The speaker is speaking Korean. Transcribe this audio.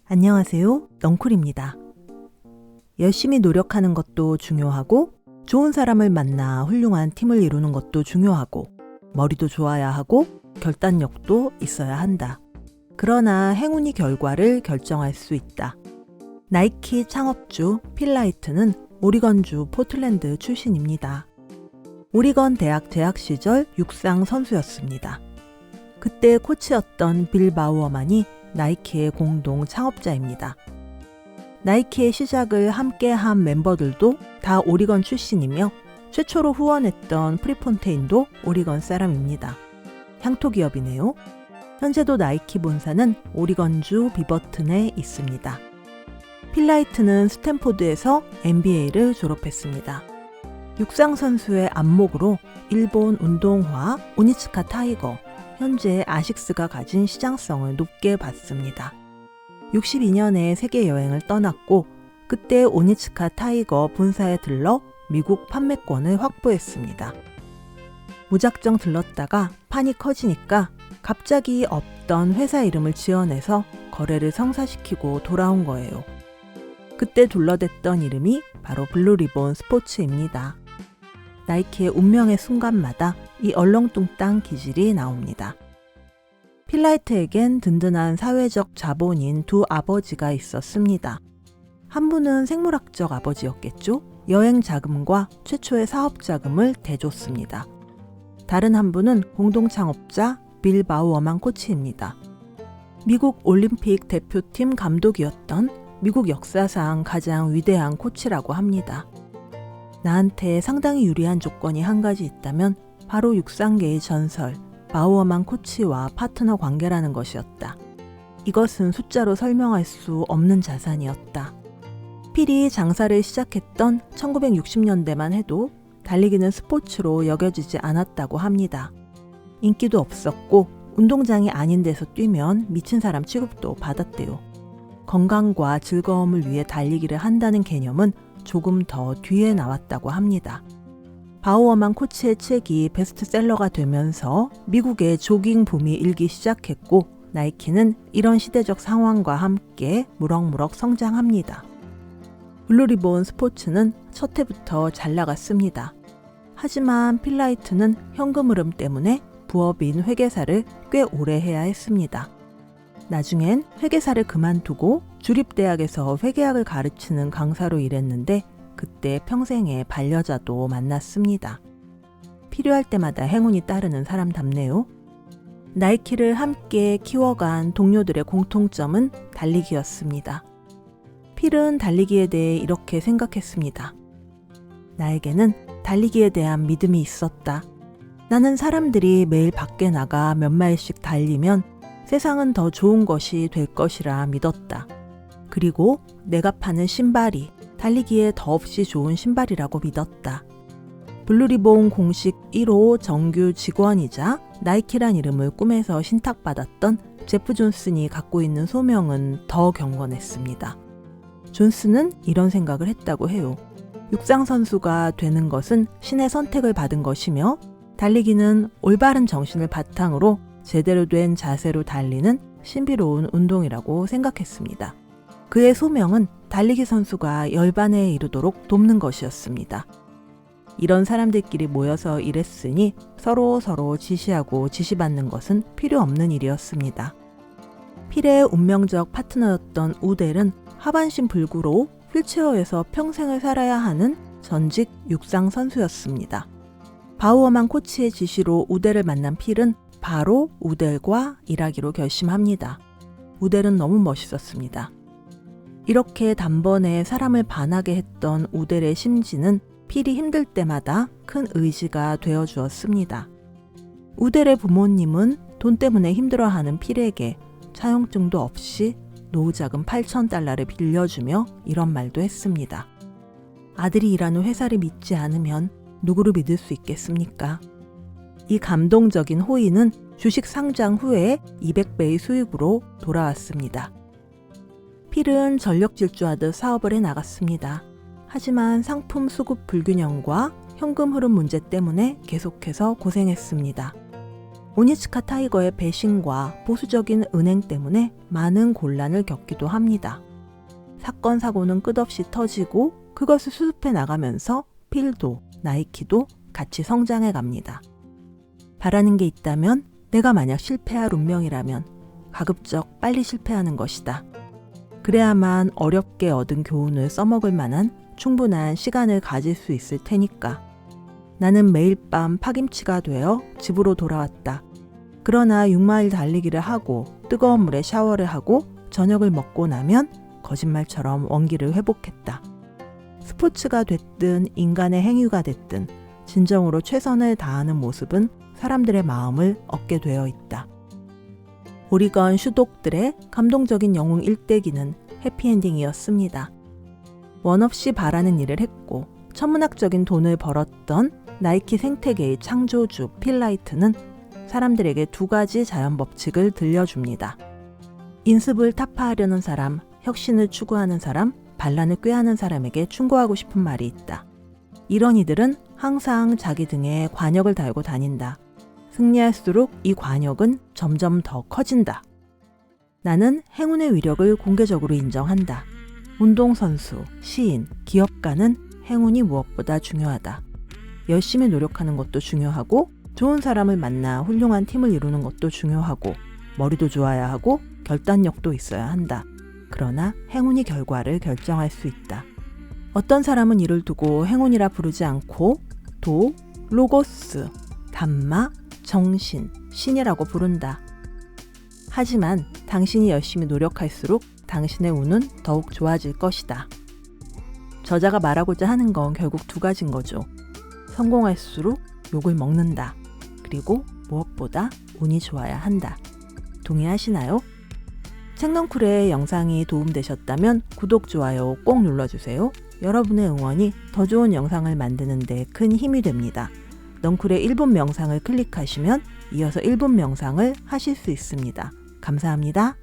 안녕하세요. 넝쿨입니다. 열심히 노력하는 것도 중요하고 좋은 사람을 만나 훌륭한 팀을 이루는 것도 중요하고 머리도 좋아야 하고 결단력도 있어야 한다. 그러나 행운이 결과를 결정할 수 있다. 나이키 창업주 필 라이트는 오리건주 포틀랜드 출신입니다. 오리건 대학 재학 시절 육상 선수였습니다. 그때 코치였던 빌 바우어만이 나이키의 공동 창업자입니다. 나이키의 시작을 함께한 멤버들도 다 오리건 출신이며 최초로 후원했던 프리폰테인도 오리건 사람입니다. 향토 기업이네요. 현재도 나이키 본사는 오리건주 비버튼에 있습니다. 필 라이트는 스탠포드에서 MBA를 졸업했습니다. 육상 선수의 안목으로 일본 운동화 오니츠카 타이거, 현재 아식스가 가진 시장성을 높게 봤습니다. 62년에 세계 여행을 떠났고 그때 오니츠카 타이거 본사에 들러 미국 판매권을 확보했습니다. 무작정 들렀다가 판이 커지니까 갑자기 없던 회사 이름을 지어내서 거래를 성사시키고 돌아온 거예요. 그때 둘러댔던 이름이 바로 블루리본 스포츠입니다. 나이키의 운명의 순간마다 이 얼렁뚱땅 기질이 나옵니다. 필 라이트에겐 든든한 사회적 자본인 두 아버지가 있었습니다. 한 분은 생물학적 아버지였겠죠? 여행 자금과 최초의 사업 자금을 대줬습니다. 다른 한 분은 공동 창업자 빌 바우어만 코치입니다. 미국 올림픽 대표팀 감독이었던 미국 역사상 가장 위대한 코치라고 합니다. 나한테 상당히 유리한 조건이 한 가지 있다면 바로 육상계의 전설 바우어만 코치와 파트너 관계라는 것이었다. 이것은 숫자로 설명할 수 없는 자산이었다. 필이 장사를 시작했던 1960년대만 해도 달리기는 스포츠로 여겨지지 않았다고 합니다. 인기도 없었고 운동장이 아닌 데서 뛰면 미친 사람 취급도 받았대요. 건강과 즐거움을 위해 달리기를 한다는 개념은 조금 더 뒤에 나왔다고 합니다. 바우어만 코치의 책이 베스트셀러가 되면서 미국의 조깅 붐이 일기 시작했고 나이키는 이런 시대적 상황과 함께 무럭무럭 성장합니다. 블루리본 스포츠는 첫 해부터 잘 나갔습니다. 하지만 필 라이트는 현금 흐름 때문에 부업인 회계사를 꽤 오래 해야 했습니다. 나중엔 회계사를 그만두고 주립대학에서 회계학을 가르치는 강사로 일했는데 그때 평생의 반려자도 만났습니다. 필요할 때마다 행운이 따르는 사람답네요. 나이키를 함께 키워간 동료들의 공통점은 달리기였습니다. 필은 달리기에 대해 이렇게 생각했습니다. 나에게는 달리기에 대한 믿음이 있었다. 나는 사람들이 매일 밖에 나가 몇 마일씩 달리면 세상은 더 좋은 것이 될 것이라 믿었다. 그리고 내가 파는 신발이 달리기에 더없이 좋은 신발이라고 믿었다. 블루리본 공식 1호 정규 직원이자 나이키란 이름을 꿈에서 신탁받았던 제프 존슨이 갖고 있는 소명은 더 경건했습니다. 존슨은 이런 생각을 했다고 해요. 육상 선수가 되는 것은 신의 선택을 받은 것이며 달리기는 올바른 정신을 바탕으로 제대로 된 자세로 달리는 신비로운 운동이라고 생각했습니다. 그의 소명은 달리기 선수가 열반에 이르도록 돕는 것이었습니다. 이런 사람들끼리 모여서 일했으니 서로 지시하고 지시받는 것은 필요 없는 일이었습니다. 필의 운명적 파트너였던 우델은 하반신 불구로 휠체어에서 평생을 살아야 하는 전직 육상 선수였습니다. 바우어만 코치의 지시로 우델을 만난 필은 바로 우델과 일하기로 결심합니다. 우델은 너무 멋있었습니다. 이렇게 단번에 사람을 반하게 했던 우델의 심지는 필이 힘들 때마다 큰 의지가 되어주었습니다. 우델의 부모님은 돈 때문에 힘들어하는 필에게 차용증도 없이 노후자금 $8,000를 빌려주며 이런 말도 했습니다. 아들이 일하는 회사를 믿지 않으면 누구를 믿을 수 있겠습니까? 이 감동적인 호의는 주식 상장 후에 200배의 수익으로 돌아왔습니다. 필은 전력 질주하듯 사업을 해나갔습니다. 하지만 상품 수급 불균형과 현금 흐름 문제 때문에 계속해서 고생했습니다. 오니츠카 타이거의 배신과 보수적인 은행 때문에 많은 곤란을 겪기도 합니다. 사건 사고는 끝없이 터지고 그것을 수습해 나가면서 필도 나이키도 같이 성장해 갑니다. 바라는 게 있다면 내가 만약 실패할 운명이라면 가급적 빨리 실패하는 것이다. 그래야만 어렵게 얻은 교훈을 써먹을 만한 충분한 시간을 가질 수 있을 테니까. 나는 매일 밤 파김치가 되어 집으로 돌아왔다. 그러나 6마일 달리기를 하고 뜨거운 물에 샤워를 하고 저녁을 먹고 나면 거짓말처럼 원기를 회복했다. 스포츠가 됐든 인간의 행위가 됐든 진정으로 최선을 다하는 모습은 사람들의 마음을 얻게 되어 있다. 오리건 슈독들의 감동적인 영웅 일대기는 해피엔딩이었습니다. 원 없이 바라는 일을 했고 천문학적인 돈을 벌었던 나이키 생태계의 창조주 필라이트는 사람들에게 두 가지 자연 법칙을 들려줍니다. 인습을 타파하려는 사람, 혁신을 추구하는 사람, 반란을 꾀하는 사람에게 충고하고 싶은 말이 있다. 이런 이들은 항상 자기 등에 관역을 달고 다닌다. 승리할수록 이 관역은 점점 더 커진다. 나는 행운의 위력을 공개적으로 인정한다. 운동선수, 시인, 기업가는 행운이 무엇보다 중요하다. 열심히 노력하는 것도 중요하고 좋은 사람을 만나 훌륭한 팀을 이루는 것도 중요하고 머리도 좋아야 하고 결단력도 있어야 한다. 그러나 행운이 결과를 결정할 수 있다. 어떤 사람은 이를 두고 행운이라 부르지 않고 도, 로고스, 담마, 정신, 신이라고 부른다. 하지만 당신이 열심히 노력할수록 당신의 운은 더욱 좋아질 것이다. 저자가 말하고자 하는 건 결국 두 가지인 거죠. 성공할수록 욕을 먹는다. 그리고 무엇보다 운이 좋아야 한다. 동의하시나요? 책넝쿨의 영상이 도움되셨다면 구독, 좋아요 꼭 눌러주세요. 여러분의 응원이 더 좋은 영상을 만드는 데 큰 힘이 됩니다. 넝쿨의 1분 명상을 클릭하시면 이어서 1분 명상을 하실 수 있습니다. 감사합니다.